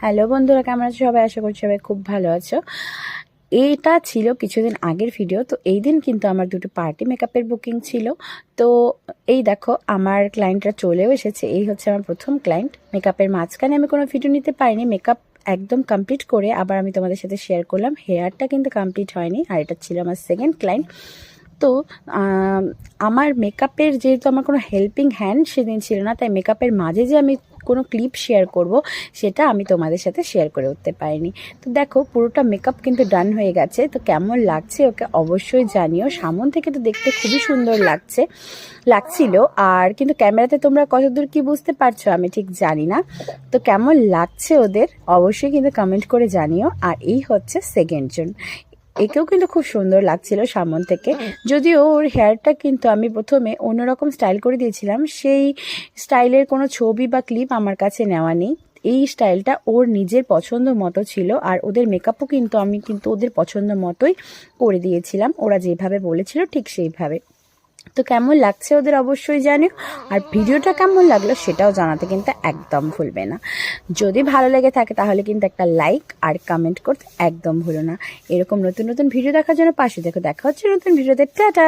Hello বন্ধুরা, কেমন আছো সবাই? আশা করছি সবাই খুব ভালো আছো। এইটা ছিল কিছুদিন আগের ভিডিও। তো এই দিন কিন্তু আমার দুটো পার্টি মেকআপের বুকিং ছিল। তো এই দেখো আমার ক্লায়েন্টরা চলেও এসেছে। এই হচ্ছে আমার প্রথম ক্লায়েন্ট। মেকআপের মাঝখানে আমি কোনো ভিডিও নিতে পারিনি। মেকআপ একদম কমপ্লিট করে আবার আমি তোমাদের সাথে শেয়ার করলাম। হেয়ারটা কিন্তু কমপ্লিট হয়নি, আর এটা ছিল আমার সেকেন্ড ক্লায়েন্ট। তো আমার মেকআপের যেহেতু আমার কোনো হেল্পিং হ্যান্ড সেদিন ছিল না, তাই মেকআপের মাঝে যে আমি কোনো ক্লিপ শেয়ার করব সেটা আমি তোমাদের সাথে শেয়ার করে উঠতে পারিনি। তো দেখো পুরোটা মেকআপ কিন্তু ডান হয়ে গেছে। তো কেমন লাগছে ওকে অবশ্যই জানিও। সামন থেকে তো দেখতে খুবই সুন্দর লাগছিল, আর কিন্তু ক্যামেরাতে তোমরা কতদূর কি বুঝতে পারছো আমি ঠিক জানি না। তো কেমন লাগছে ওদের অবশ্যই কিন্তু কমেন্ট করে জানিও। আর এই হচ্ছে সেকেন্ড জন। একেও কিন্তু খুব সুন্দর লাগছিল সামন থেকে। যদিও ওর হেয়ারটা কিন্তু আমি প্রথমে অন্যরকম স্টাইল করে দিয়েছিলাম, সেই স্টাইলের কোনো ছবি বা ক্লিপ আমার কাছে নেওয়া নেই। এই স্টাইলটা ওর নিজের পছন্দ মতো ছিল, আর ওদের মেকআপও কিন্তু আমি ওদের পছন্দ মতোই করে দিয়েছিলাম। ওরা যেভাবে বলেছিল ঠিক সেইভাবে। তো কেমন লাগছে ওদের অবশ্যই জানিও, আর ভিডিওটা কেমন লাগলো সেটাও জানাতে কিন্তু একদম ভুলবে না। যদি ভালো লেগে থাকে তাহলে কিন্তু একটা লাইক আর কমেন্ট করতে একদম ভুলো না। এরকম নতুন নতুন ভিডিও দেখার জন্য পাশে দেখো। দেখা হচ্ছে নতুন ভিডিওতে। টাটা।